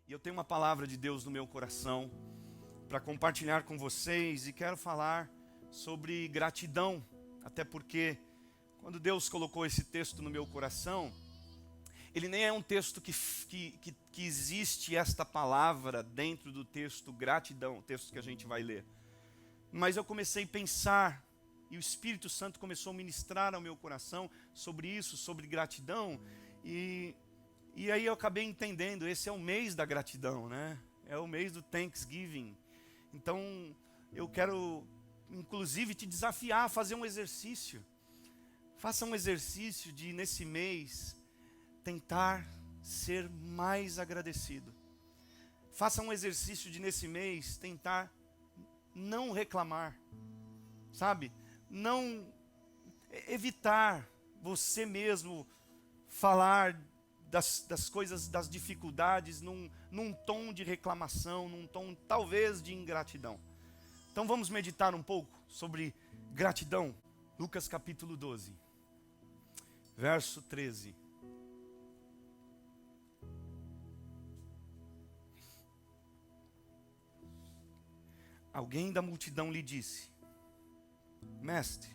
E eu tenho uma palavra de Deus no meu coração para compartilhar com vocês e quero falar sobre gratidão, até porque quando Deus colocou esse texto no meu coração, ele nem é um texto que existe esta palavra dentro do texto gratidão, o texto que a gente vai ler. Mas eu comecei a pensar e o Espírito Santo começou a ministrar ao meu coração sobre isso, sobre gratidão e aí eu acabei entendendo, esse é o mês da gratidão, né? É o mês do Thanksgiving. Então, eu quero, inclusive, te desafiar a fazer um exercício. Faça um exercício de, nesse mês, tentar ser mais agradecido. Faça um exercício de, nesse mês, tentar não reclamar. Sabe? Não evitar você mesmo falar das coisas, das dificuldades, num tom de reclamação, num tom talvez de ingratidão. Então vamos meditar um pouco sobre gratidão. Lucas capítulo 12, verso 13. Alguém da multidão lhe disse: Mestre,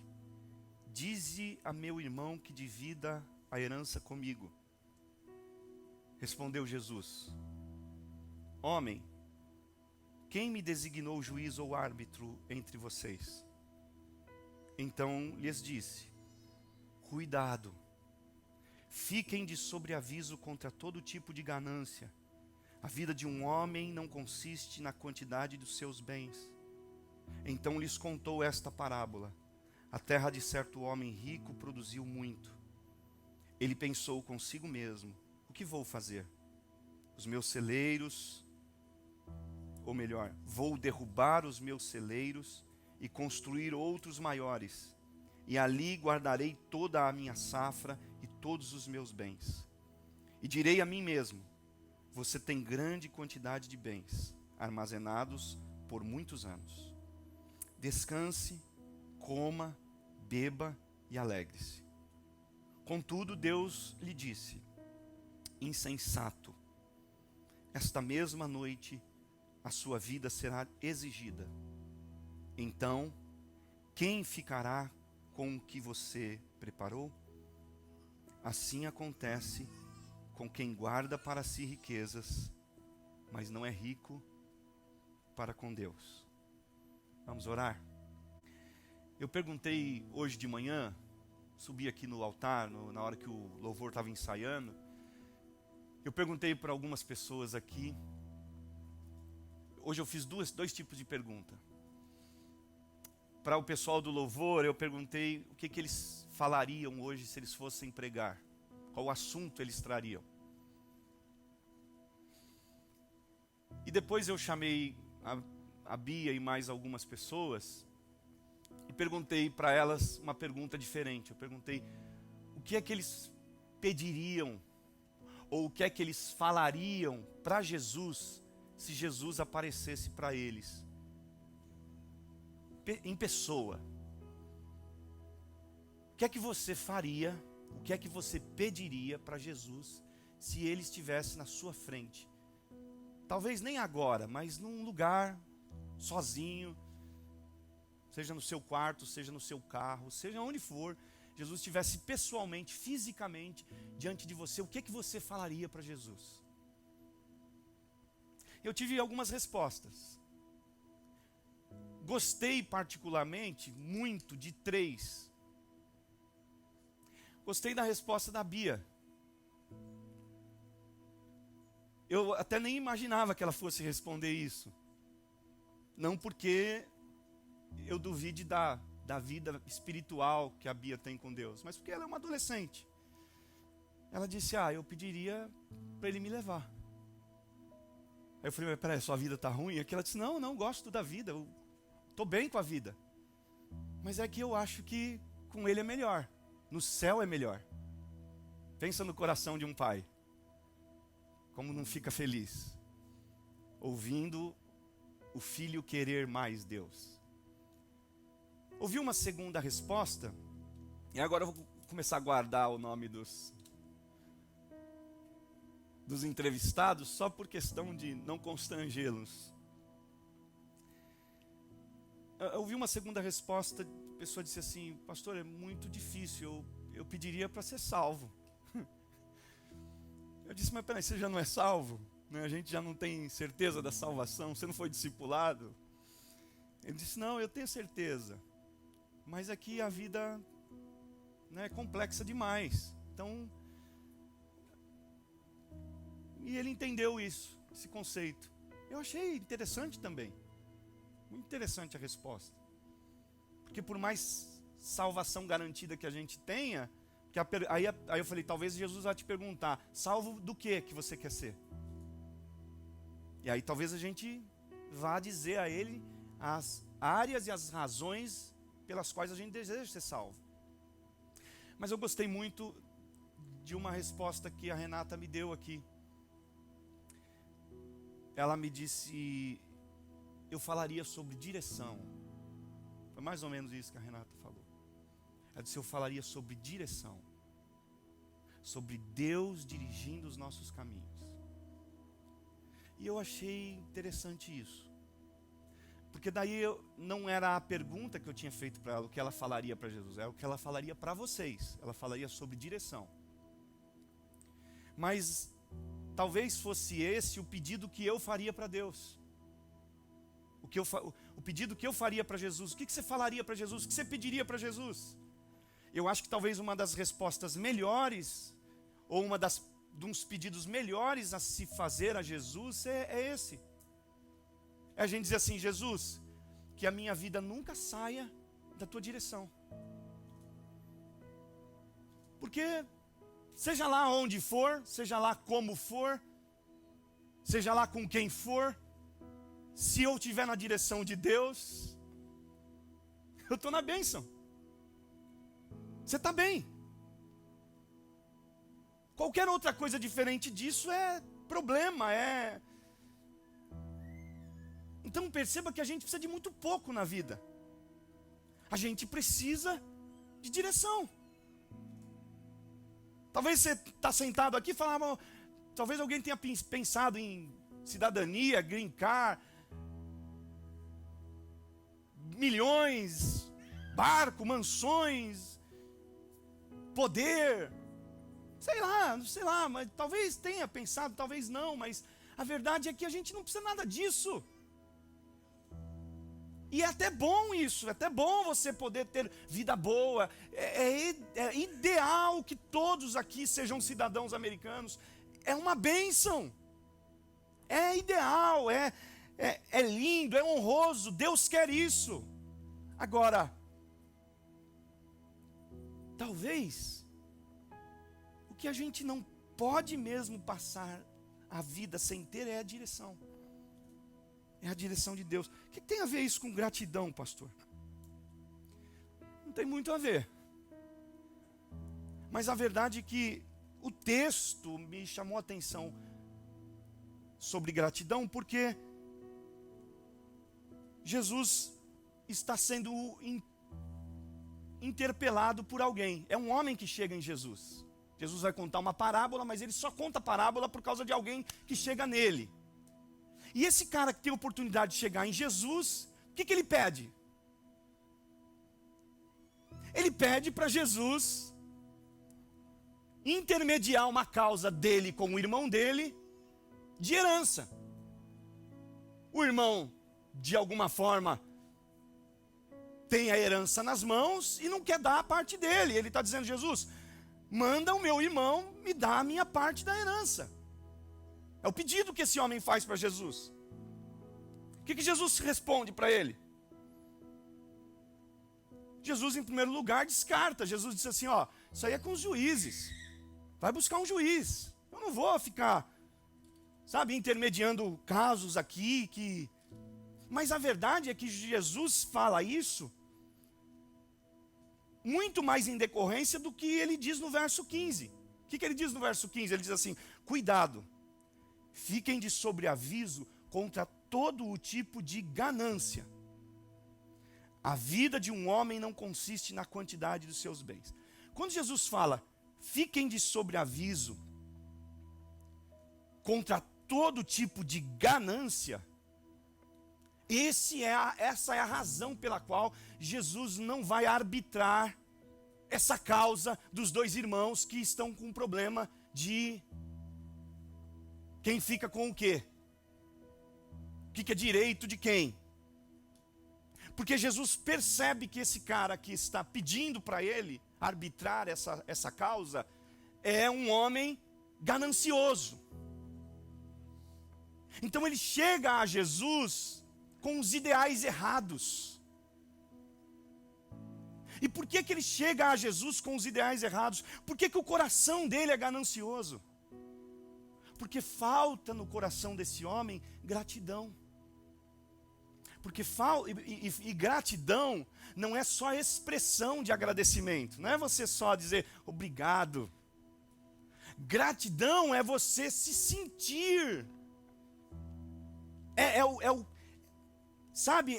dize a meu irmão que divida a herança comigo. Respondeu Jesus: Homem, quem me designou juiz ou árbitro entre vocês? Então lhes disse: Cuidado, fiquem de sobreaviso contra todo tipo de ganância. A vida de um homem não consiste na quantidade dos seus bens. Então lhes contou esta parábola: a terra de certo homem rico produziu muito. Ele pensou consigo mesmo: o que vou fazer? Os meus celeiros, ou melhor, vou derrubar os meus celeiros e construir outros maiores, e ali guardarei toda a minha safra e todos os meus bens. E direi a mim mesmo: você tem grande quantidade de bens, armazenados por muitos anos. Descanse, coma, beba e alegre-se. Contudo, Deus lhe disse: insensato, esta mesma noite a sua vida será exigida. Então, quem ficará com o que você preparou? Assim acontece com quem guarda para si riquezas, mas não é rico para com Deus. Vamos orar? Eu perguntei hoje de manhã, subi aqui no altar, na hora que o louvor estava ensaiando, eu perguntei para algumas pessoas aqui. Hoje eu fiz dois tipos de pergunta. Para o pessoal do louvor, eu perguntei o que eles falariam hoje se eles fossem pregar. Qual assunto eles trariam. E depois eu chamei a Bia e mais algumas pessoas e perguntei para elas uma pergunta diferente. Eu perguntei o que é que eles pediriam ou o que é que eles falariam para Jesus se Jesus aparecesse para eles em pessoa. O que é que você faria, o que é que você pediria para Jesus se ele estivesse na sua frente? Talvez nem agora, mas num lugar, sozinho, seja no seu quarto, seja no seu carro, seja onde for, Jesus estivesse pessoalmente, fisicamente, diante de você, o que é que você falaria para Jesus? Eu tive algumas respostas. Gostei particularmente muito de 3. Gostei da resposta da Bia. Eu até nem imaginava que ela fosse responder isso. Não porque eu duvide da vida espiritual que a Bia tem com Deus, mas porque ela é uma adolescente. Ela disse: eu pediria para ele me levar. Aí eu falei: mas peraí, sua vida está ruim? Aqui ela disse: não, gosto da vida, eu estou bem com a vida. Mas é que eu acho que com ele é melhor, no céu é melhor. Pensa no coração de um pai. Como não fica feliz ouvindo o filho querer mais Deus. Ouvi uma segunda resposta, e agora eu vou começar a guardar o nome dos dos entrevistados, só por questão de não constrangê-los. Eu ouvi uma segunda resposta, a pessoa disse assim: pastor, é muito difícil, eu pediria para ser salvo. Eu disse: mas peraí, você já não é salvo? A gente já não tem certeza da salvação, você não foi discipulado? Ele disse: não, eu tenho certeza, mas aqui a vida, né, é complexa demais. Então, e ele entendeu isso, esse conceito. Eu achei interessante também. Muito interessante a resposta. Porque por mais salvação garantida que a gente tenha, aí eu falei, talvez Jesus vai te perguntar: salvo do que você quer ser? E aí talvez a gente vá dizer a ele as áreas e as razões pelas quais a gente deseja ser salvo. Mas eu gostei muito de uma resposta que a Renata me deu aqui. Ela me disse: eu falaria sobre direção. Foi mais ou menos isso que a Renata falou. Ela disse: eu falaria sobre direção, sobre Deus dirigindo os nossos caminhos. E eu achei interessante isso, porque daí não era a pergunta que eu tinha feito para ela, o que ela falaria para Jesus, é o que ela falaria para vocês. Ela falaria sobre direção. Mas talvez fosse esse o pedido que eu faria para Deus. O pedido que eu faria para Jesus. O que você falaria para Jesus? O que você pediria para Jesus? Eu acho que talvez uma das respostas melhores, ou de uns pedidos melhores a se fazer a Jesus é esse. É a gente dizer assim: Jesus, que a minha vida nunca saia da tua direção. Porque seja lá onde for, seja lá como for, seja lá com quem for, se eu estiver na direção de Deus, eu estou na bênção. Você está bem. Qualquer outra coisa diferente disso é problema, Então perceba que a gente precisa de muito pouco na vida. A gente precisa de direção. Talvez você está sentado aqui e falava, talvez alguém tenha pensado em cidadania, green card, milhões, barco, mansões, poder, sei lá, mas talvez tenha pensado, talvez não, mas a verdade é que a gente não precisa nada disso. E é até bom isso, é até bom você poder ter vida boa, é ideal que todos aqui sejam cidadãos americanos, é uma bênção, é ideal, é lindo, é honroso, Deus quer isso. Agora, talvez, o que a gente não pode mesmo passar a vida sem ter é a direção. É a direção de Deus. O que tem a ver isso com gratidão, pastor? Não tem muito a ver. Mas a verdade é que o texto me chamou a atenção sobre gratidão, porque Jesus está sendo interpelado por alguém. É um homem que chega em Jesus. Jesus vai contar uma parábola, mas ele só conta a parábola por causa de alguém que chega nele. E esse cara que tem a oportunidade de chegar em Jesus, o que ele pede? Ele pede para Jesus intermediar uma causa dele com o irmão dele de herança. O irmão, de alguma forma, tem a herança nas mãos e não quer dar a parte dele. Ele está dizendo: Jesus, manda o meu irmão me dar a minha parte da herança. É o pedido que esse homem faz para Jesus. O que Jesus responde para ele? Jesus, em primeiro lugar, descarta. Jesus disse assim: ó, isso aí é com os juízes. Vai buscar um juiz. Eu não vou ficar, intermediando casos aqui. Mas a verdade é que Jesus fala isso muito mais em decorrência do que ele diz no verso 15. O que ele diz no verso 15? Ele diz assim: cuidado, fiquem de sobreaviso contra todo o tipo de ganância. A vida de um homem não consiste na quantidade dos seus bens. Quando Jesus fala, fiquem de sobreaviso, contra todo tipo de ganância, essa é a razão pela qual Jesus não vai arbitrar essa causa dos dois irmãos que estão com um problema de quem fica com o quê? O que é direito de quem? Porque Jesus percebe que esse cara que está pedindo para ele arbitrar essa causa é um homem ganancioso. Então ele chega a Jesus com os ideais errados. E por que ele chega a Jesus com os ideais errados? Por que o coração dele é ganancioso? Porque falta no coração desse homem gratidão. Porque gratidão não é só expressão de agradecimento. Não é você só dizer obrigado. Gratidão é você se sentir. Sabe,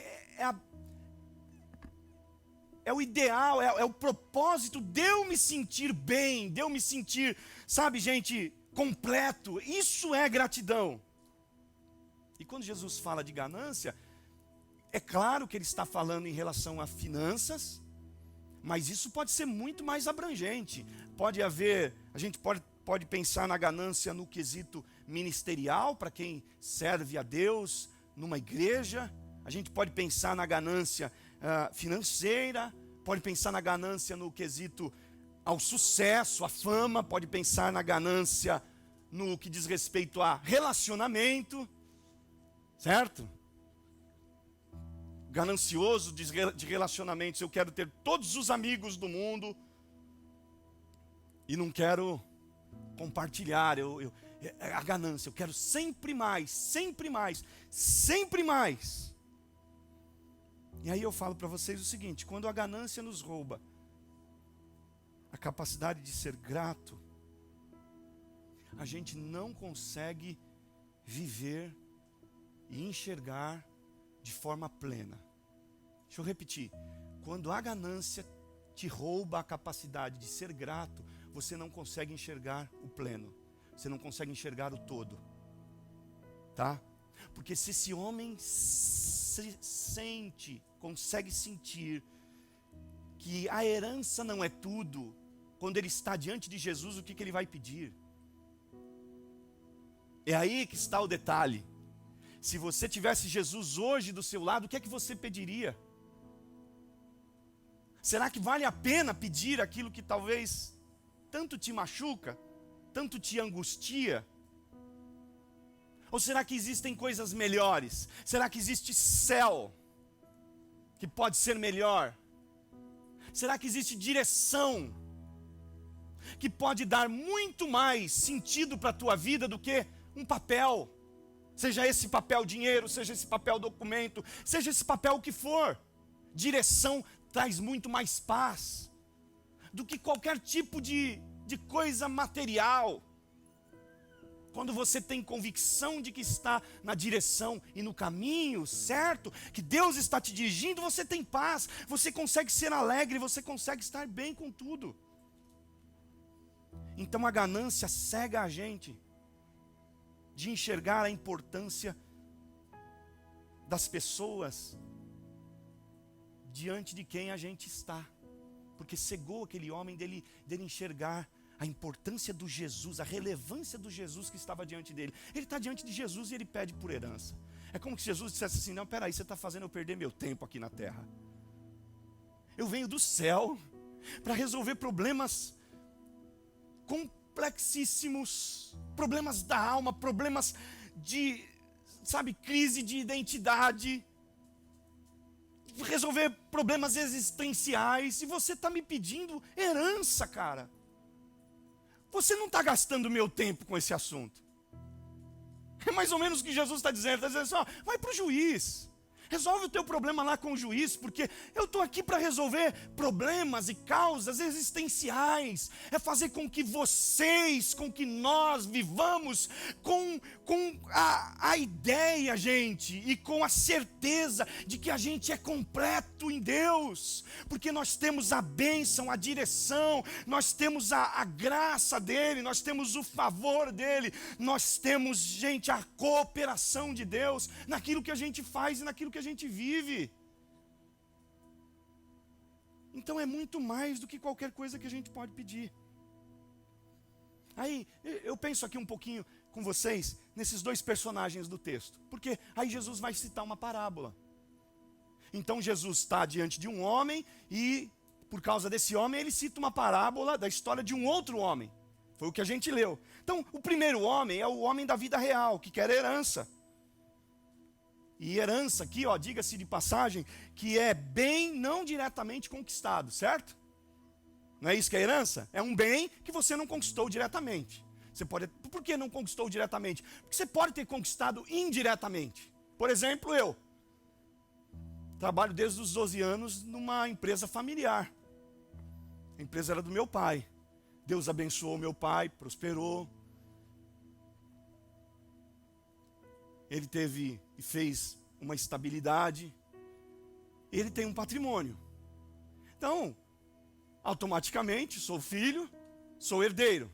é o ideal, é o propósito de eu me sentir bem, de eu me sentir, sabe, gente, completo. Isso é gratidão. E quando Jesus fala de ganância, é claro que ele está falando em relação a finanças, mas isso pode ser muito mais abrangente. A gente pode pensar na ganância no quesito ministerial, para quem serve a Deus numa igreja. A gente pode pensar na ganância financeira, pode pensar na ganância no quesito ao sucesso, à fama, pode pensar na ganância no que diz respeito a relacionamento, certo? Ganancioso de relacionamentos, eu quero ter todos os amigos do mundo e não quero compartilhar, a ganância, eu quero sempre mais, sempre mais, sempre mais. E aí eu falo para vocês o seguinte: quando a ganância nos rouba a capacidade de ser grato, a gente não consegue viver e enxergar de forma plena. Deixa eu repetir: quando a ganância te rouba a capacidade de ser grato, você não consegue enxergar o pleno, você não consegue enxergar o todo, tá? Porque se esse homem consegue sentir que a herança não é tudo, quando ele está diante de Jesus, o que ele vai pedir? É aí que está o detalhe. Se você tivesse Jesus hoje do seu lado, o que é que você pediria? Será que vale a pena pedir aquilo que talvez tanto te machuca, tanto te angustia? Ou será que existem coisas melhores? Será que existe céu que pode ser melhor? Será que existe direção que pode dar muito mais sentido para a tua vida do que um papel? Seja esse papel dinheiro, seja esse papel documento, seja esse papel o que for. Direção traz muito mais paz do que qualquer tipo de coisa material. Quando você tem convicção de que está na direção e no caminho certo, que Deus está te dirigindo, você tem paz, você consegue ser alegre, você consegue estar bem com tudo. Então a ganância cega a gente de enxergar a importância das pessoas diante de quem a gente está. Porque cegou aquele homem dele enxergar a importância do Jesus, a relevância do Jesus que estava diante dele. Ele está diante de Jesus e ele pede por herança. É como se Jesus dissesse assim: não, peraí, você está fazendo eu perder meu tempo aqui na terra. Eu venho do céu para resolver problemas complexíssimos, problemas da alma, problemas de, sabe, crise de identidade, resolver problemas existenciais, e você está me pedindo herança, cara. Você não está gastando meu tempo com esse assunto. É mais ou menos o que Jesus está dizendo. Está dizendo assim: ó, vai para o juiz, Resolve o teu problema lá com o juiz, porque eu estou aqui para resolver problemas e causas existenciais. É fazer com que vocês, com que nós vivamos com a ideia, gente, e com a certeza de que a gente é completo em Deus. Porque nós temos a bênção, a direção, nós temos a graça dEle, nós temos o favor dEle, nós temos, gente, a cooperação de Deus naquilo que a gente faz e naquilo que a gente vive. Então é muito mais do que qualquer coisa que a gente pode pedir. Aí eu penso aqui um pouquinho com vocês nesses dois personagens do texto, porque aí Jesus vai citar uma parábola. Então Jesus está diante de um homem e por causa desse homem ele cita uma parábola da história de um outro homem. Foi o que a gente leu. Então o primeiro homem é o homem da vida real, que quer herança. E herança aqui, ó, diga-se de passagem, que é bem não diretamente conquistado, certo? Não é isso que é herança? É um bem que você não conquistou diretamente. Você pode, por que não conquistou diretamente? Porque você pode ter conquistado indiretamente. Por exemplo, eu trabalho desde os 12 anos numa empresa familiar. A empresa era do meu pai. Deus abençoou meu pai, prosperou. Ele teve e fez uma estabilidade. Ele tem um patrimônio. Então, automaticamente, sou filho, sou herdeiro.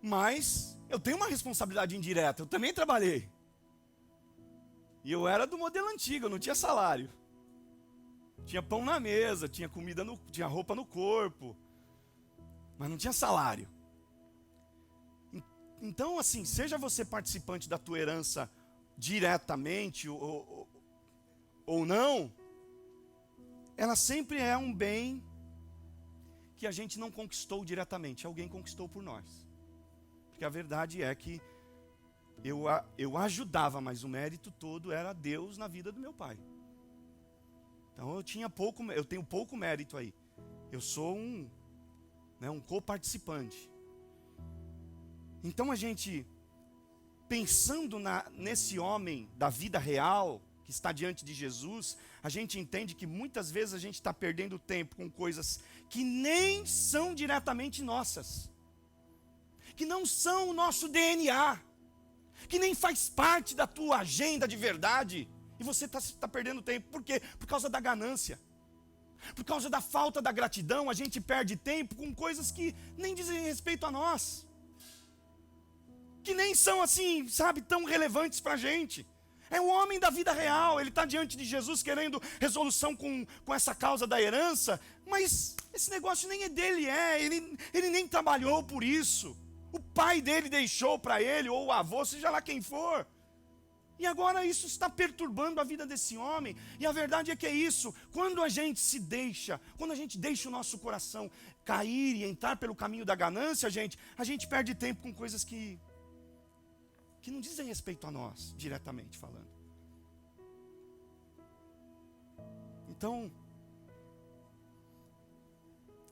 Mas eu tenho uma responsabilidade indireta. Eu também trabalhei. E eu era do modelo antigo, eu não tinha salário. Tinha pão na mesa, tinha comida, tinha roupa no corpo. Mas não tinha salário. Então, assim, seja você participante da tua herança diretamente ou não, ela sempre é um bem que a gente não conquistou diretamente, alguém conquistou por nós. Porque a verdade é que eu ajudava, mas o mérito todo era Deus na vida do meu pai. Então eu tenho pouco mérito aí. Eu sou um coparticipante. Então a gente, pensando nesse homem da vida real, que está diante de Jesus, a gente entende que muitas vezes a gente está perdendo tempo com coisas que nem são diretamente nossas, que não são o nosso DNA, que nem faz parte da tua agenda de verdade, e você está perdendo tempo. Por quê? Por causa da ganância, por causa da falta da gratidão. A gente perde tempo com coisas que nem dizem respeito a nós, que nem são assim, sabe, tão relevantes para a gente. É o homem da vida real, ele está diante de Jesus querendo resolução com essa causa da herança, mas esse negócio nem é dele, ele nem trabalhou por isso. O pai dele deixou para ele, ou o avô, seja lá quem for. E agora isso está perturbando a vida desse homem. E a verdade é que é isso. Quando a gente deixa o nosso coração cair e entrar pelo caminho da ganância, a gente perde tempo com coisas que não dizem respeito a nós, diretamente falando. Então,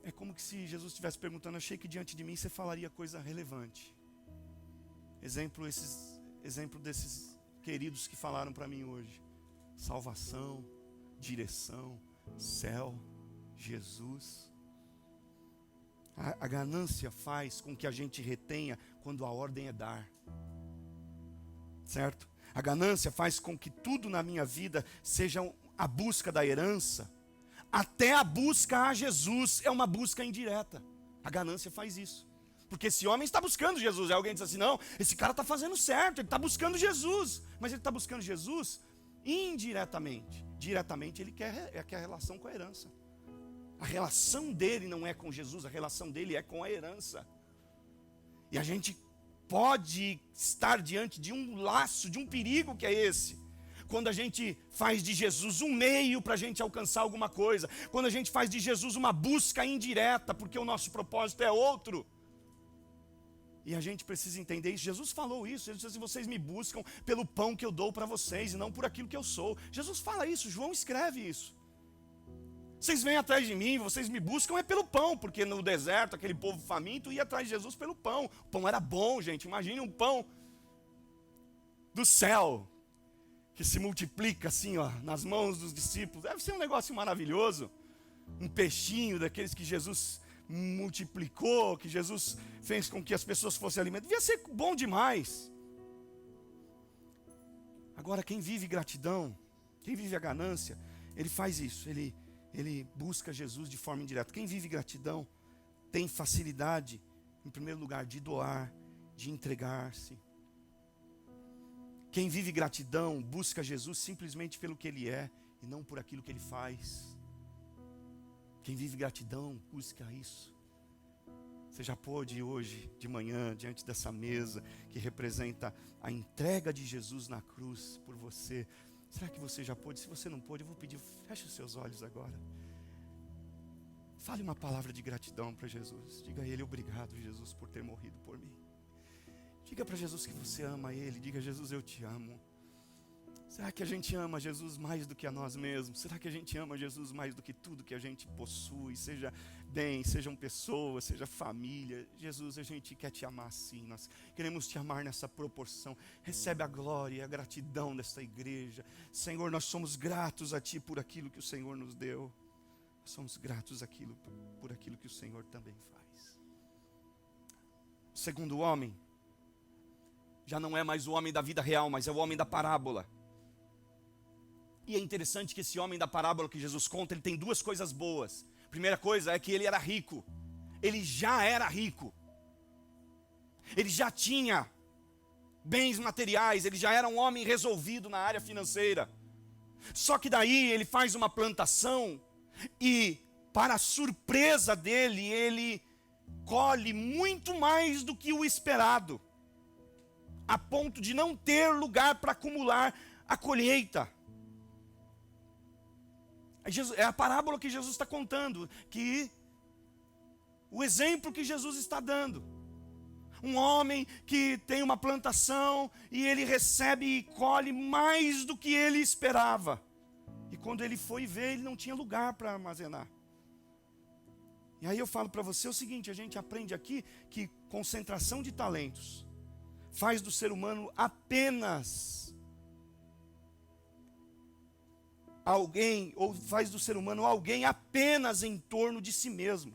é como que se Jesus estivesse perguntando: achei que diante de mim você falaria coisa relevante. Exemplo desses queridos que falaram para mim hoje. Salvação, direção, céu, Jesus. A ganância faz com que a gente retenha quando a ordem é dar. Certo? A ganância faz com que tudo na minha vida seja a busca da herança. Até a busca a Jesus é uma busca indireta. A ganância faz isso. Porque esse homem está buscando Jesus. Aí alguém diz assim: não, esse cara está fazendo certo, ele está buscando Jesus. Mas ele está buscando Jesus indiretamente. Diretamente ele quer a relação com a herança. A relação dele não é com Jesus, a relação dele é com a herança. E a gente pode estar diante de um laço, de um perigo que é esse. Quando a gente faz de Jesus um meio para a gente alcançar alguma coisa. Quando a gente faz de Jesus uma busca indireta, porque o nosso propósito é outro. E a gente precisa entender isso. Jesus falou isso. Ele disse assim: vocês me buscam pelo pão que eu dou para vocês e não por aquilo que eu sou. Jesus fala isso, João escreve isso. Vocês vêm atrás de mim, vocês me buscam é pelo pão, porque no deserto, aquele povo faminto ia atrás de Jesus pelo pão. O pão era bom, gente. Imagine um pão do céu. que se multiplica assim, ó, nas mãos dos discípulos. Deve ser um negócio maravilhoso. Um peixinho daqueles que Jesus multiplicou, que Jesus fez com que as pessoas fossem alimentadas. Devia ser bom demais. Agora, quem vive gratidão, quem vive a ganância, ele faz isso, ele busca Jesus de forma indireta. Quem vive gratidão tem facilidade, em primeiro lugar, de doar, de entregar-se. Quem vive gratidão busca Jesus simplesmente pelo que ele é e não por aquilo que ele faz. Quem vive gratidão busca isso. Você já pôde hoje de manhã, diante dessa mesa que representa a entrega de Jesus na cruz por você. Será que você já pôde? Se você não pôde, eu vou pedir, feche os seus olhos agora. Fale uma palavra de gratidão para Jesus. Diga a Ele, obrigado, Jesus, por ter morrido por mim. Diga para Jesus que você ama Ele. Diga, Jesus, eu te amo. Será que a gente ama Jesus mais do que a nós mesmos? Será que a gente ama Jesus mais do que tudo que a gente possui? Seja bem, sejam pessoas, seja família. Jesus, a gente quer te amar assim. Nós queremos te amar nessa proporção. Recebe a glória e a gratidão desta igreja. Senhor, nós somos gratos a Ti por aquilo que o Senhor nos deu. Nós somos gratos por aquilo que o Senhor também faz. O segundo homem já não é mais o homem da vida real, mas é o homem da parábola. E é interessante que esse homem da parábola que Jesus conta, ele tem duas coisas boas. A primeira coisa é que ele era rico. Ele já era rico. Ele já tinha bens materiais, ele já era um homem resolvido na área financeira. Só que daí ele faz uma plantação e, para a surpresa dele, ele colhe muito mais do que o esperado, a ponto de não ter lugar para acumular a colheita. É a parábola que Jesus está contando, que o exemplo que Jesus está dando. Um homem que tem uma plantação e ele recebe e colhe mais do que ele esperava. E quando ele foi ver, ele não tinha lugar para armazenar. E aí eu falo para você o seguinte, a gente aprende aqui que concentração de talentos faz do ser humano apenas alguém, ou faz do ser humano alguém apenas em torno de si mesmo.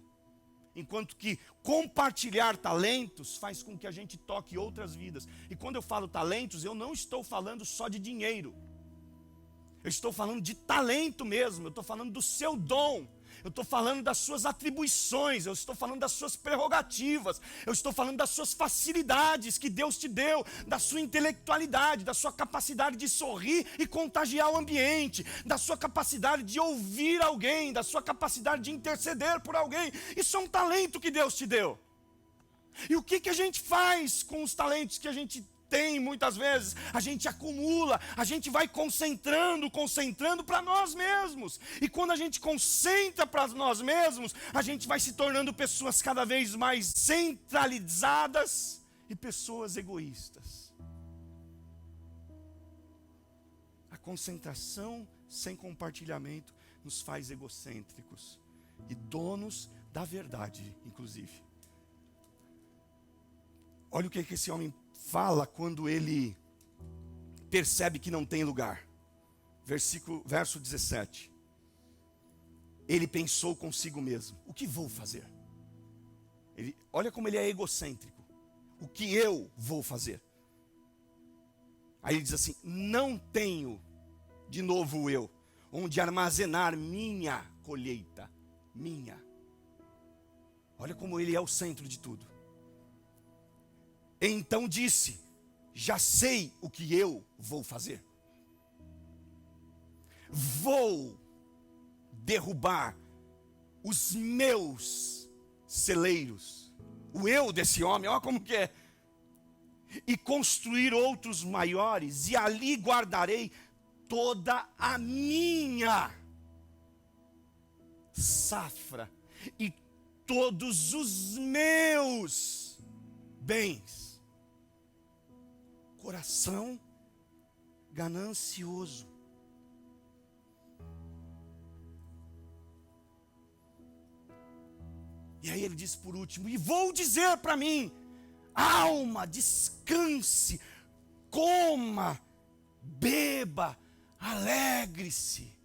Enquanto que compartilhar talentos faz com que a gente toque outras vidas. E quando eu falo talentos, eu não estou falando só de dinheiro. Eu estou falando de talento mesmo, eu estou falando do seu dom. Eu estou falando das suas atribuições, eu estou falando das suas prerrogativas, eu estou falando das suas facilidades que Deus te deu, da sua intelectualidade, da sua capacidade de sorrir e contagiar o ambiente, da sua capacidade de ouvir alguém, da sua capacidade de interceder por alguém. Isso é um talento que Deus te deu. E o que a gente faz com os talentos que a gente tem muitas vezes? A gente acumula, a gente vai concentrando para nós mesmos. E quando a gente concentra para nós mesmos, a gente vai se tornando pessoas cada vez mais centralizadas e pessoas egoístas. A concentração sem compartilhamento nos faz egocêntricos e donos da verdade, inclusive. Olha o que esse homem fala quando ele percebe que não tem lugar. Verso 17. Ele pensou consigo mesmo: o que vou fazer? Olha como ele é egocêntrico. O que eu vou fazer? Aí ele diz assim: não tenho, de novo eu, onde armazenar minha colheita. Minha. Olha como ele é o centro de tudo. Então disse: já sei o que eu vou fazer. Vou derrubar os meus celeiros. O eu desse homem, olha como que é. E construir outros maiores, e ali guardarei toda a minha safra e todos os meus bens. Coração ganancioso. E aí ele diz por último: e vou dizer para mim, alma, descanse, coma beba, alegre-se.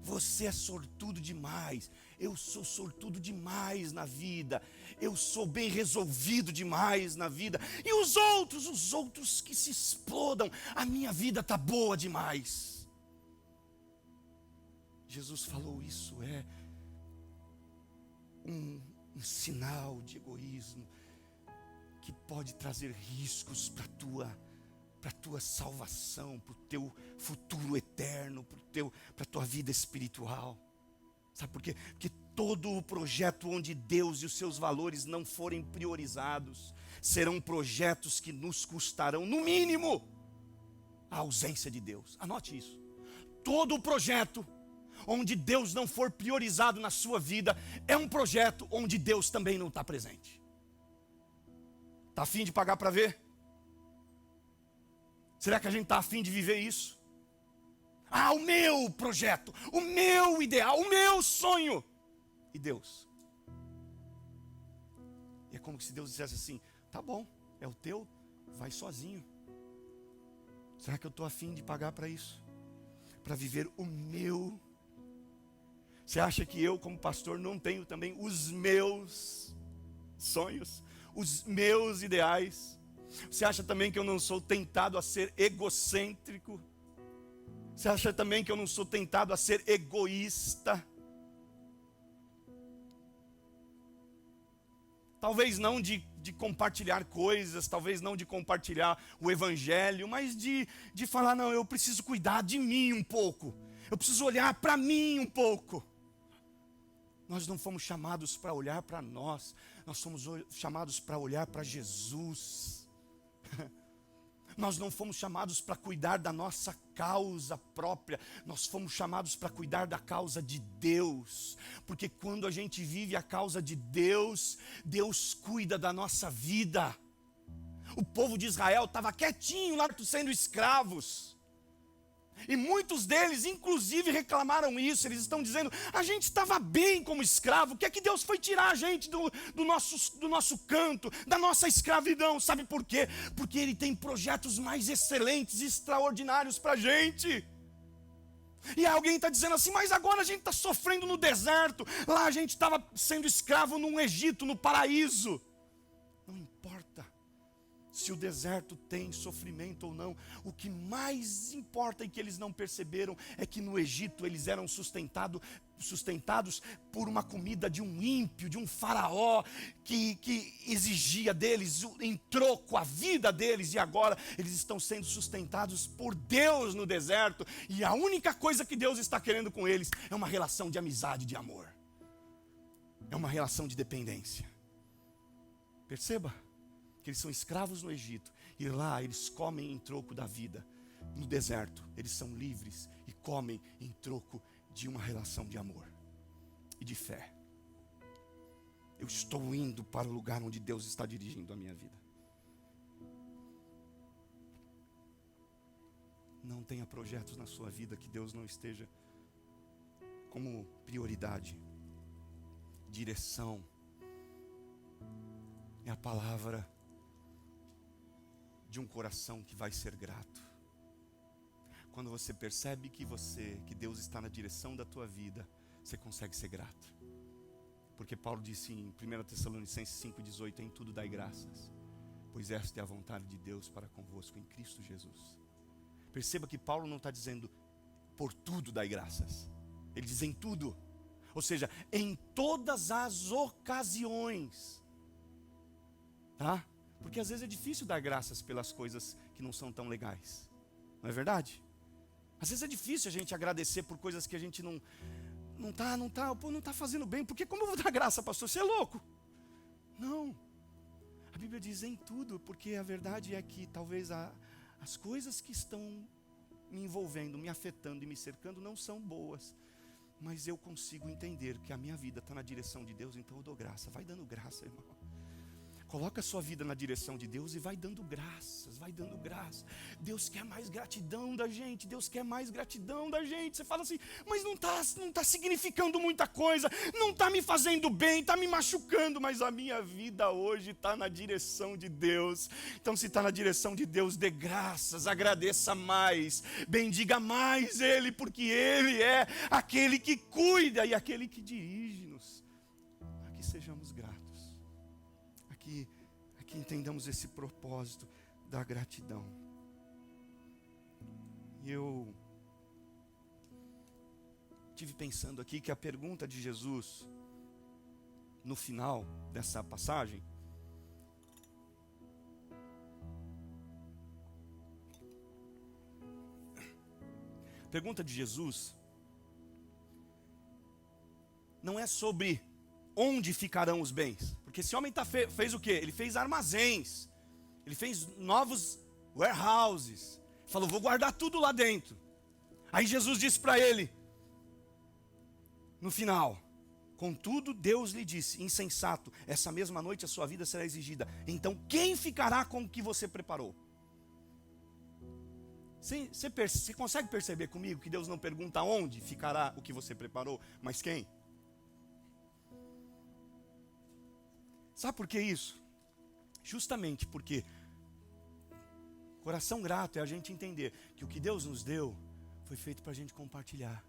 Você é sortudo demais, eu sou sortudo demais na vida, eu sou bem resolvido demais na vida, e os outros que se explodam, a minha vida está boa demais. Jesus falou, isso é um sinal de egoísmo, que pode trazer riscos para a tua salvação, para o teu futuro eterno, para a tua vida espiritual. Sabe por quê? Porque todo o projeto onde Deus e os seus valores não forem priorizados, serão projetos que nos custarão, no mínimo, a ausência de Deus. Anote isso. Todo o projeto onde Deus não for priorizado na sua vida, é um projeto onde Deus também não está presente. Está afim de pagar para ver? Será que a gente está afim de viver isso? Ah, o meu projeto, o meu ideal, o meu sonho. E Deus? E é como se Deus dissesse assim, tá bom, é o teu, vai sozinho. Será que eu estou afim de pagar para isso? Para viver o meu? Você acha que eu, como pastor, não tenho também os meus sonhos, os meus ideais? Você acha também que eu não sou tentado a ser egocêntrico? Você acha também que eu não sou tentado a ser egoísta? Talvez não de compartilhar coisas, talvez não de compartilhar o evangelho, mas de falar, não, eu preciso cuidar de mim um pouco. Eu preciso olhar para mim um pouco. Nós não fomos chamados para olhar para nós, nós fomos chamados para olhar para Jesus. Nós não fomos chamados para cuidar da nossa causa própria, nós fomos chamados para cuidar da causa de Deus, porque quando a gente vive a causa de Deus, Deus cuida da nossa vida. O povo de Israel estava quietinho lá sendo escravos, e muitos deles inclusive reclamaram isso. Eles estão dizendo, a gente estava bem como escravo, o que é que Deus foi tirar a gente do nosso canto, da nossa escravidão? Sabe por quê? Porque Ele tem projetos mais excelentes e extraordinários para a gente. E alguém está dizendo assim, mas agora a gente está sofrendo no deserto, lá a gente estava sendo escravo no Egito, no paraíso. Não importa se o deserto tem sofrimento ou não, o que mais importa e que eles não perceberam é que no Egito eles eram sustentados por uma comida de um ímpio, de um faraó que exigia deles em troco a vida deles, e agora eles estão sendo sustentados por Deus no deserto, e a única coisa que Deus está querendo com eles é uma relação de amizade, de amor, é uma relação de dependência. Perceba que eles são escravos no Egito, e lá eles comem em troco da vida. No deserto, eles são livres e comem em troco de uma relação de amor e de fé. Eu estou indo para o lugar onde Deus está dirigindo a minha vida. Não tenha projetos na sua vida que Deus não esteja como prioridade. Direção é a palavra de um coração que vai ser grato. Quando você percebe que Deus está na direção da tua vida, você consegue ser grato. Porque Paulo disse em 1 Tessalonicenses 5,18, em tudo dai graças, pois esta é a vontade de Deus para convosco em Cristo Jesus. Perceba que Paulo não está dizendo por tudo dai graças, ele diz em tudo, ou seja, em todas as ocasiões, tá? Porque às vezes é difícil dar graças pelas coisas que não são tão legais, não é verdade? Às vezes é difícil a gente agradecer por coisas que a gente não está fazendo bem. Porque como eu vou dar graça, pastor? Você é louco? Não. A Bíblia diz em tudo, porque a verdade é que talvez as coisas que estão me envolvendo, me afetando e me cercando não são boas, mas eu consigo entender que a minha vida está na direção de Deus, então eu dou graça. Vai dando graça, irmão. Coloca a sua vida na direção de Deus e vai dando graças, vai dando graça. Deus quer mais gratidão da gente, Deus quer mais gratidão da gente. Você fala assim, mas não tá significando muita coisa, não está me fazendo bem, está me machucando, mas a minha vida hoje está na direção de Deus. Então, se está na direção de Deus, dê graças, agradeça mais, bendiga mais Ele, porque Ele é aquele que cuida e aquele que dirige-nos. Aqui sejamos gratos. Aqui entendamos esse propósito da gratidão. E eu estive pensando aqui que a pergunta de Jesus, no final dessa passagem, a pergunta de Jesus não é sobre onde ficarão os bens. Porque esse homem fez o quê? Ele fez armazéns. Ele fez novos warehouses. Falou, vou guardar tudo lá dentro. Aí Jesus disse para ele, no final, contudo Deus lhe disse, insensato, essa mesma noite a sua vida será exigida. Então quem ficará com o que você preparou? Você consegue perceber comigo que Deus não pergunta onde ficará o que você preparou, mas quem? Sabe por que isso? Justamente porque coração grato é a gente entender que o que Deus nos deu foi feito para a gente compartilhar.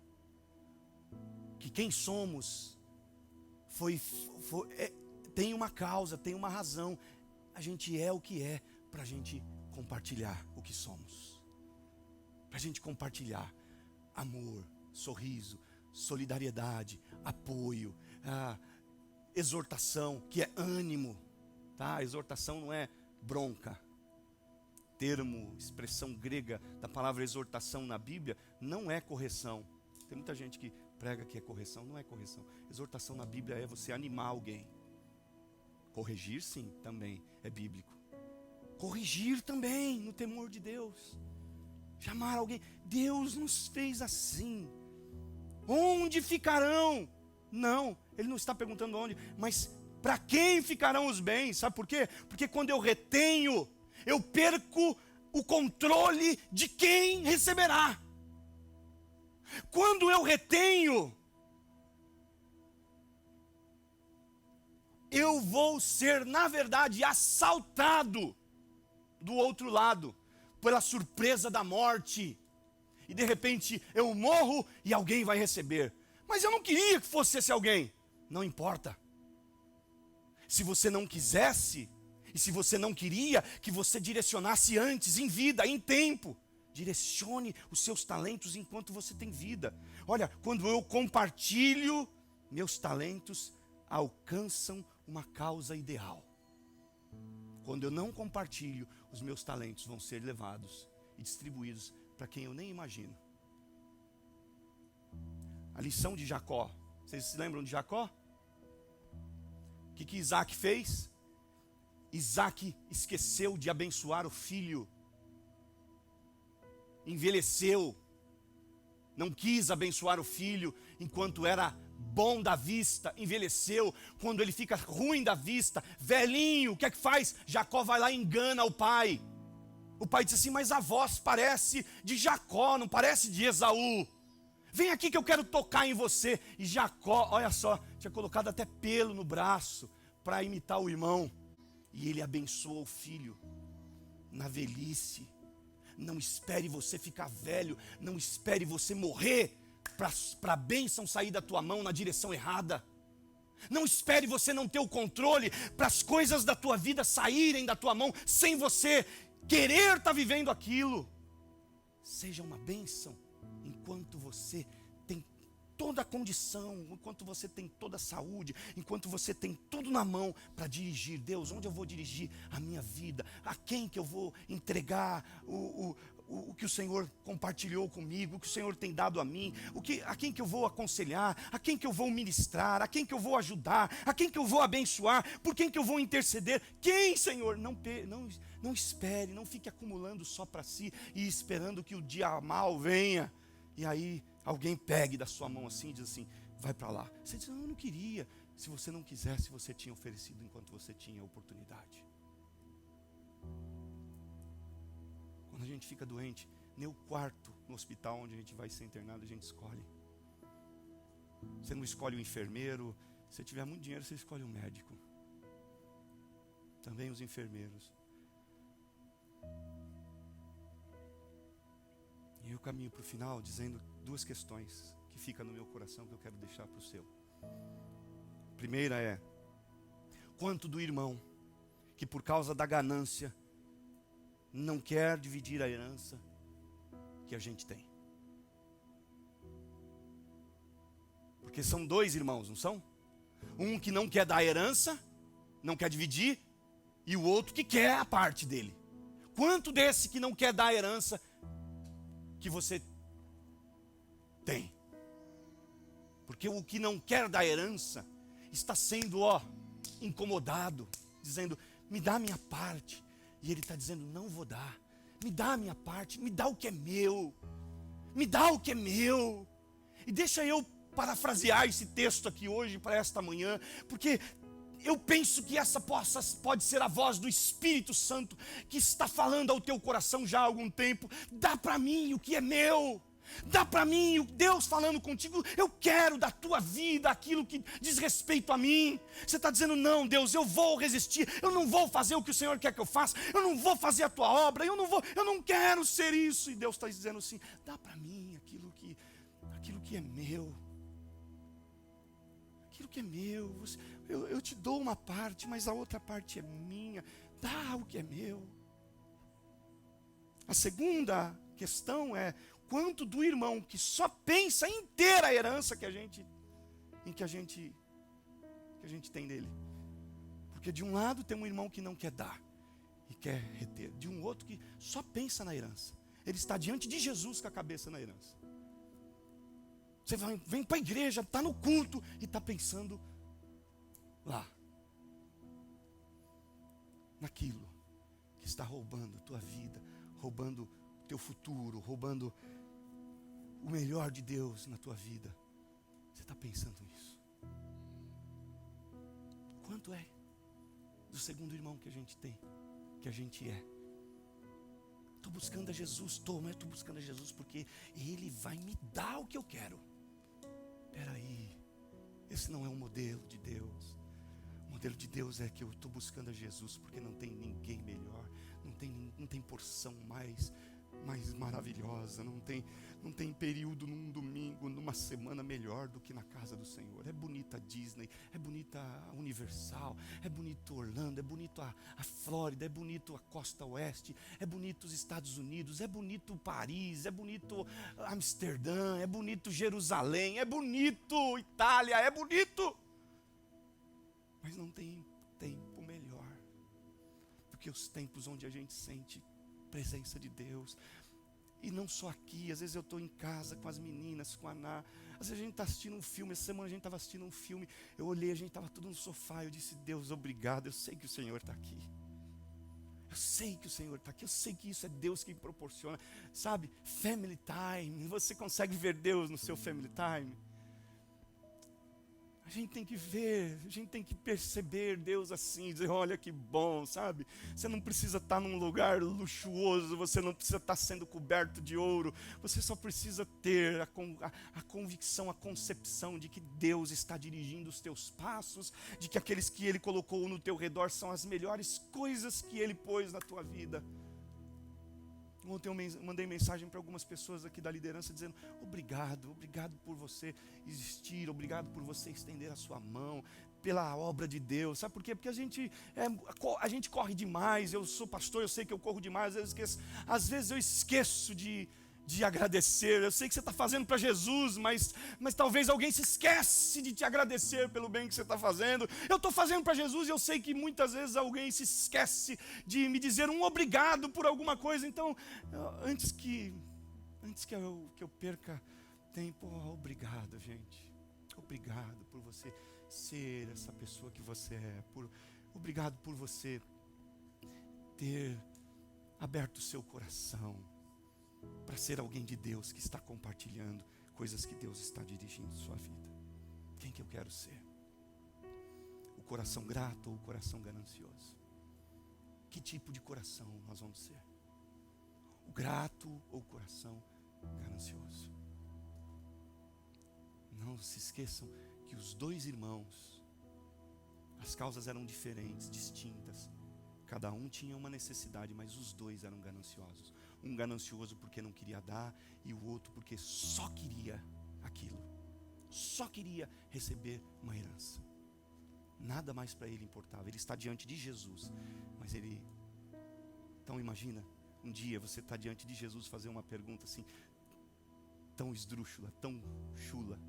Que quem somos tem uma causa, tem uma razão. A gente é o que é para a gente compartilhar o que somos. Para a gente compartilhar amor, sorriso, solidariedade, apoio, exortação, que é ânimo, tá? Exortação não é bronca. Termo, expressão grega da palavra exortação na Bíblia não é correção. Tem muita gente que prega que é correção, não é correção. Exortação na Bíblia é você animar alguém. Corrigir sim, também é bíblico. Corrigir também, no temor de Deus. Chamar alguém, Deus nos fez assim. Onde ficarão? Não, Ele não está perguntando onde, mas para quem ficarão os bens? Sabe por quê? Porque quando eu retenho, eu perco o controle de quem receberá. Quando eu retenho, eu vou ser, na verdade, assaltado do outro lado, pela surpresa da morte. E de repente eu morro e alguém vai receber. Mas eu não queria que fosse esse alguém. Não importa. Se você não quisesse, e se você não queria, que você direcionasse antes, em vida, em tempo. Direcione os seus talentos enquanto você tem vida. Olha, quando eu compartilho, meus talentos alcançam uma causa ideal. Quando eu não compartilho, os meus talentos vão ser levados e distribuídos para quem eu nem imagino. A lição de Jacó. Vocês se lembram de Jacó? O que Isaac fez? Isaac esqueceu de abençoar o filho. Envelheceu. Não quis abençoar o filho enquanto era bom da vista. Envelheceu. Quando ele fica ruim da vista, velhinho, o que é que faz? Jacó vai lá e engana o pai. O pai diz assim, mas a voz parece de Jacó, não parece de Esaú. Vem aqui que eu quero tocar em você. E Jacó, olha só, tinha colocado até pelo no braço para imitar o irmão. E ele abençoou o filho na velhice. Não espere você ficar velho, não espere você morrer para a bênção sair da tua mão na direção errada. Não espere você não ter o controle para as coisas da tua vida saírem da tua mão sem você querer estar vivendo aquilo. Seja uma bênção enquanto você tem toda a condição, enquanto você tem toda a saúde, enquanto você tem tudo na mão para dirigir. Deus, onde eu vou dirigir a minha vida? A quem que eu vou entregar o que o Senhor compartilhou comigo, o que o Senhor tem dado a mim, a quem que eu vou aconselhar, a quem que eu vou ministrar, a quem que eu vou ajudar, a quem que eu vou abençoar, por quem que eu vou interceder? Quem, Senhor? Não espere, não fique acumulando só para si e esperando que o dia mal venha. E aí alguém pegue da sua mão assim e diz assim, vai para lá. Você diz, não, eu não queria. se você não quisesse, você tinha oferecido enquanto você tinha a oportunidade. Quando a gente fica doente, nem o quarto no hospital onde a gente vai ser internado a gente escolhe. Você não escolhe o enfermeiro. Se tiver muito dinheiro, você escolhe um médico. Também os enfermeiros. E eu caminho para o final dizendo duas questões que ficam no meu coração que eu quero deixar para o seu. A primeira é: quanto do irmão que por causa da ganância não quer dividir a herança que a gente tem? Porque são dois irmãos, não são? Um que não quer dar a herança, não quer dividir, e o outro que quer a parte dele. Quanto desse que não quer dar a herança que você tem? Porque o que não quer dar herança está sendo, incomodado, dizendo: me dá a minha parte. E ele está dizendo: não vou dar. Me dá a minha parte, me dá o que é meu. Me dá o que é meu. E deixa eu parafrasear esse texto aqui hoje para esta manhã, porque eu penso que essa pode ser a voz do Espírito Santo que está falando ao teu coração já há algum tempo. Dá para mim o que é meu. Dá para mim, Deus falando contigo: eu quero da tua vida aquilo que diz respeito a mim. Você está dizendo: não, Deus, eu vou resistir, eu não vou fazer o que o Senhor quer que eu faça, eu não vou fazer a tua obra, eu não quero ser isso. E Deus está dizendo assim: dá para mim aquilo que é meu. Aquilo que é meu, eu te dou uma parte, mas a outra parte é minha. Dá o que é meu. A segunda questão é: quanto do irmão que só pensa em ter a herança que a gente tem dele? Porque de um lado tem um irmão que não quer dar e quer reter, de um outro que só pensa na herança. Ele está diante de Jesus com a cabeça na herança. Você vem para a igreja, está no culto e está pensando lá, naquilo que está roubando a tua vida, roubando o teu futuro, roubando o melhor de Deus na tua vida. Você está pensando nisso? Quanto é do segundo irmão que a gente tem, que a gente é? Estou buscando a Jesus, mas eu estou buscando a Jesus porque Ele vai me dar o que eu quero. Espera aí, esse não é um modelo de Deus. O modelo de Deus é que eu estou buscando a Jesus porque não tem ninguém melhor, não tem porção mais maravilhosa, não tem período num domingo, numa semana melhor do que na casa do Senhor. É bonita a Disney, é bonita a Universal, é bonito Orlando, é bonito a Flórida, é bonito a Costa Oeste, é bonito os Estados Unidos, é bonito Paris, é bonito Amsterdã, é bonito Jerusalém, é bonito Itália, é bonito. Mas não tem tempo melhor do que os tempos onde a gente sente presença de Deus. E não só aqui, às vezes eu estou em casa com as meninas, com a Ana, às vezes a gente está assistindo um filme. Essa semana a gente estava assistindo um filme, eu olhei, a gente estava tudo no sofá, eu disse: Deus, obrigado, eu sei que o Senhor está aqui. Eu sei que o Senhor está aqui, eu sei que isso é Deus que proporciona. Sabe, family time, você consegue ver Deus no seu family time? A gente tem que ver, a gente tem que perceber Deus assim, dizer: olha que bom, sabe? Você não precisa estar num lugar luxuoso, você não precisa estar sendo coberto de ouro, você só precisa ter a convicção, a concepção de que Deus está dirigindo os teus passos, de que aqueles que Ele colocou no teu redor são as melhores coisas que Ele pôs na tua vida. Ontem eu mandei mensagem para algumas pessoas aqui da liderança dizendo: obrigado por você existir, obrigado por você estender a sua mão pela obra de Deus. Sabe por quê? Porque a gente corre demais. Eu sou pastor, eu sei que eu corro demais, às vezes eu esqueço de agradecer. Eu sei que você está fazendo para Jesus, mas talvez alguém se esquece de te agradecer pelo bem que você está fazendo. Eu estou fazendo para Jesus e eu sei que muitas vezes alguém se esquece de me dizer um obrigado por alguma coisa. Então, antes que eu perca tempo, obrigado, gente. Obrigado por você ser essa pessoa que você é. Obrigado por você ter aberto o seu coração para ser alguém de Deus que está compartilhando coisas que Deus está dirigindo em sua vida. Quem que eu quero ser? coração grato ou o coração ganancioso? Que tipo de coração nós vamos ser? O grato ou o coração ganancioso? Não se esqueçam que os dois irmãos, as causas eram diferentes, distintas. Cada um tinha uma necessidade, mas os dois eram gananciosos. Um ganancioso porque não queria dar, e o outro porque só queria aquilo. Só queria receber uma herança. Nada mais para ele importava. Ele está diante de Jesus, mas ele... Então imagina, um dia você está diante de Jesus, fazer uma pergunta assim, tão esdrúxula, tão chula.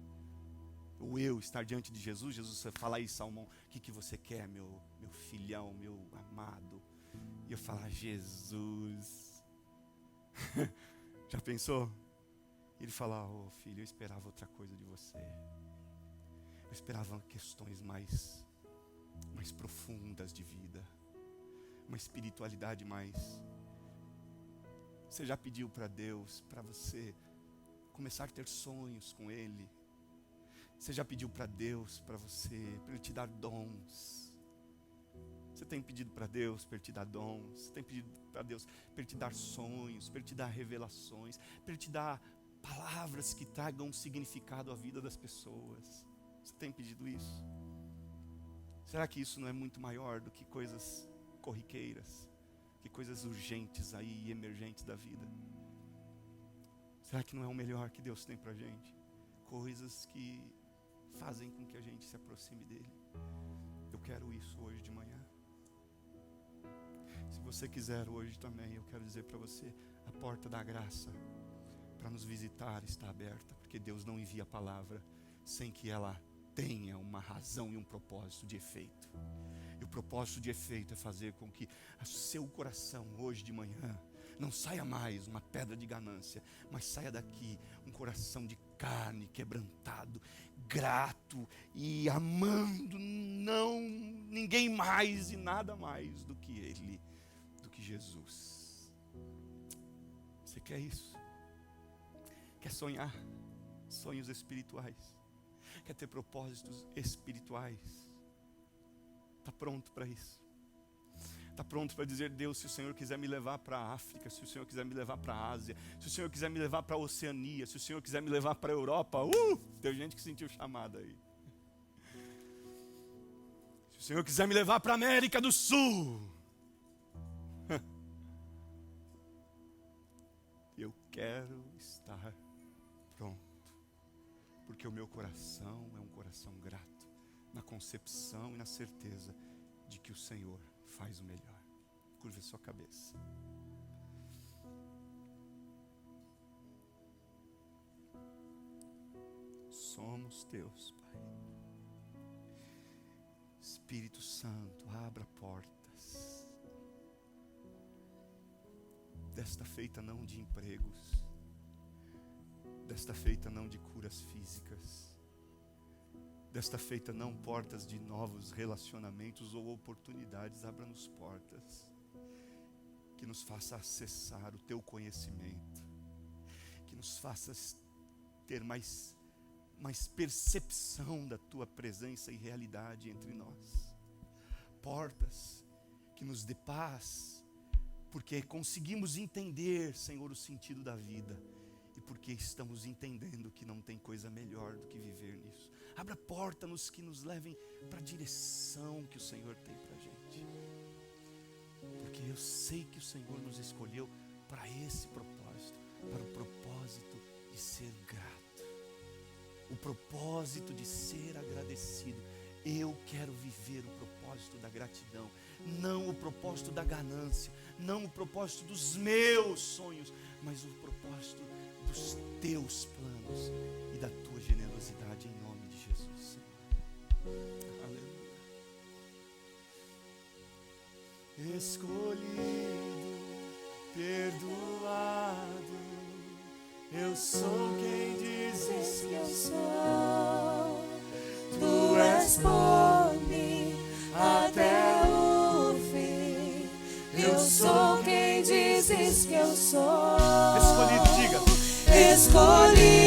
Ou eu estar diante de Jesus, Jesus vai falar aí, Salmão, o que você quer, meu filhão, meu amado? E eu falar, Jesus. Já pensou? Ele falar, filho, eu esperava outra coisa de você. Eu esperava questões mais profundas de vida. Uma espiritualidade mais... Você já pediu para Deus, para você começar a ter sonhos com Ele? Você já pediu para Deus, para Ele te dar dons? Você tem pedido para Deus para Ele te dar dons? Você tem pedido para Deus para Ele te dar sonhos, para Ele te dar revelações, para Ele te dar palavras que tragam um significado à vida das pessoas? Você tem pedido isso? Será que isso não é muito maior do que coisas corriqueiras, que coisas urgentes aí e emergentes da vida? Será que não é o melhor que Deus tem para a gente? Coisas que fazem com que a gente se aproxime dele. Eu quero isso hoje de manhã. Se você quiser hoje também, eu quero dizer para você, a porta da graça para nos visitar está aberta, porque Deus não envia a palavra sem que ela tenha uma razão e um propósito de efeito. E o propósito de efeito é fazer com que o seu coração hoje de manhã não saia mais uma pedra de ganância, mas saia daqui um coração de carne, quebrantado, grato e amando ninguém mais e nada mais do que Ele, do que Jesus. Você quer isso? Quer sonhar sonhos espirituais? Quer ter propósitos espirituais? Está pronto para isso? Está pronto para dizer, Deus, se o Senhor quiser me levar para a África, se o Senhor quiser me levar para a Ásia, se o Senhor quiser me levar para a Oceania, se o Senhor quiser me levar para a Europa, tem gente que sentiu chamada aí. Se o Senhor quiser me levar para a América do Sul, eu quero estar pronto, porque o meu coração é um coração grato, na concepção e na certeza de que o Senhor faz o melhor. Curva sua cabeça. Somos teus, Pai. Espírito Santo, abra portas. Desta feita não de empregos, desta feita não de curas físicas, desta feita não portas de novos relacionamentos ou oportunidades. Abra-nos portas que nos faça acessar o teu conhecimento, que nos faça ter mais percepção da tua presença e realidade entre nós. Portas que nos dê paz, porque conseguimos entender, Senhor, o sentido da vida, e porque estamos entendendo que não tem coisa melhor do que viver nisso. Abra portas que nos levem para a direção que o Senhor tem para a gente, porque eu sei que o Senhor nos escolheu para esse propósito, para o propósito de ser grato, o propósito de ser agradecido. Eu quero viver o propósito da gratidão, não o propósito da ganância, não o propósito dos meus sonhos, mas o propósito dos teus planos e da tua generosidade, em nome de Jesus, Senhor. Aleluia. Escolhido, perdoado, eu sou quem dizes que eu sou. Tu és por mim até o fim. Eu sou quem dizes que eu sou. Escolhido, diga. Escolhido.